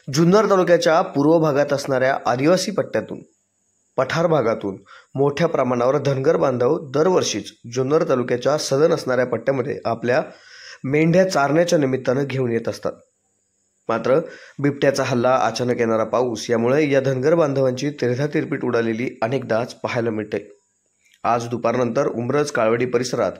जुन्नर तालुक्याच्या पूर्व भागात असणाऱ्या आदिवासी पट्ट्यातून पठार भागातून मोठ्या प्रमाणावर धनगर बांधव दरवर्षीच जुन्नर तालुक्याच्या सदन असणाऱ्या पट्ट्यामध्ये आपल्या मेंढ्या चारण्याच्या निमित्तानं घेऊन येत असतात। मात्र बिबट्याचा हल्ला, अचानक येणारा पाऊस यामुळे या धनगर बांधवांची तिरधा तिरपीट उडालेली अनेकदाच पाहायला मिळते। आज दुपारनंतर उमरज काळवडी परिसरात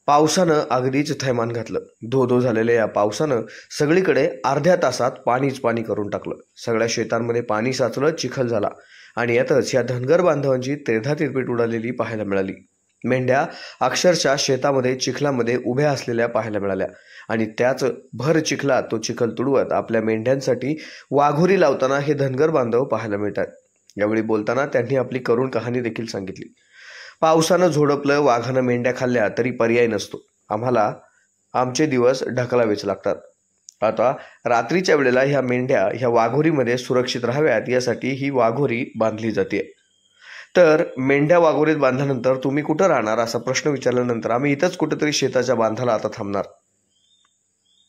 पावसानं अगदीच थैमान घातलं। धो झालेल्या या पावसानं सगळीकडे अर्ध्या तासात पाणीच पाणी करून टाकलं। सगळ्या शेतांमध्ये पाणी साचलं, चिखल झाला आणि यातच या धनगर बांधवांची तिरधा तिरपीट उडालेली पाहायला मिळाली। मेंढ्या अक्षरशः शेतामध्ये चिखलामध्ये उभ्या असलेल्या पाहायला मिळाल्या आणि त्याच भर चिखलात तो चिखल तुडवत आपल्या मेंढ्यांसाठी वाघोरी लावताना हे धनगर बांधव पाहायला मिळतात। यावेळी बोलताना त्यांनी आपली करुण कहाणी देखील सांगितली। पावसानं झोडपलं, वाघानं मेंढ्या खाल्ल्या तरी पर्याय नसतो, आम्हाला आमचे दिवस ढकलावेच लागतात। आता रात्रीच्या वेळेला ह्या मेंढ्या ह्या वाघोरीमध्ये सुरक्षित राहाव्यात यासाठी ही वाघोरी बांधली जाते। तर मेंढ्या वाघोरीत बांधल्यानंतर तुम्ही कुठं राहणार असा प्रश्न विचारल्यानंतर आम्ही इथंच कुठेतरी शेताच्या बांधाला आता थांबणार।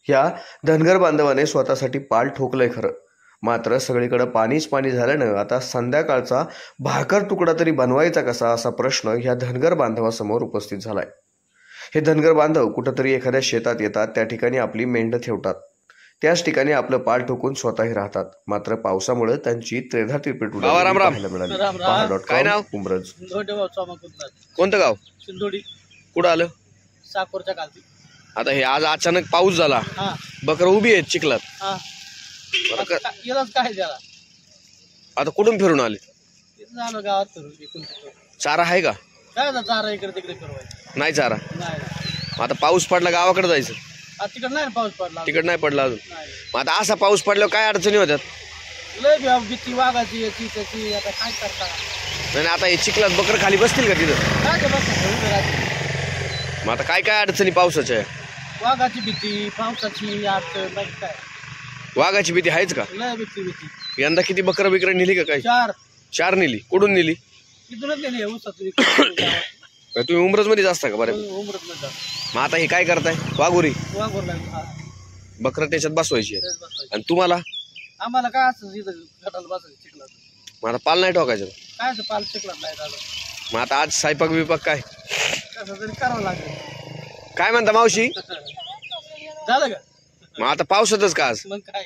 ह्या धनगर बांधवाने स्वतःसाठी पाल ठोकलंय खरं, मात्र सगळीकडे पाणीच पाणी झाल्यानं आता संध्याकाळचा भाकर तुकडा तरी बनवायचा कसा असा प्रश्न ह्या धनगर बांधवासमोर उपस्थित झालाय। हे धनगर बांधव कुठंतरी एखाद्या शेतात येतात, त्या ठिकाणी आपली मेंढ ठेवतात, त्याच ठिकाणी आपलं पाल ठोकून स्वतःही राहतात। मात्र पावसामुळे त्यांची त्रेधा तिरपीट उडालेली मिळाली। काय नाव? उमरज। कोणतं गाव? सिंधोडी। कुठं आलं? साकोरच्या खालती। आता हे आज अचानक पाऊस झाला, बकरं उभी आहेत चिखलात, काय त्याला आता कुठून फिरून आले? झालं गावात फिरून इकडून तिकडून। चारा आहे का? काय आता चारा इकडे तिकडे फिरवायचं नाही चारा। नाही आता पाऊस पडला गावाकडे जायचं, तिकडे नाही पाऊस पडला, तिकड नाही पडला अजून। नाही मग आता असा पाऊस पडल्यावर काय अडचणी होत्यात? लय भीती वाघाची याची त्याची, आता काय करता? नाही आता हे चिखलात बकर खाली बसतील का तिथं? काय ते बस मग आता काय काय अडचणी पावसाच्या? वाघाची भीती, पावसाची अडचण, बाकी काय वाघाची भीती आहेच का? लय भीती। यंदा किती बकरं बिकर नेली का? काय चार नेली? कुठून नेली? इथूनच नेली ऊसात। तुम्ही उमरज मध्येच असता का? बरं, उमरत नाही मग आता हे काय करताय? वाघोरी वाघोरला बकरं त्याच्यात बसवायची आणि तुम्हाला? आम्हाला काय असं इथं गटाला बसायचं चिखलात। मग आता पाल नाही ठोकायचं? काय असं पाल चिखलात नाही झालं। मग आता आज स्वयंपाक बिपाक काय कसं तरी करावं लागेल। काय म्हणता मावशी? झालं का? मग आता पावसातच का आज? मग काय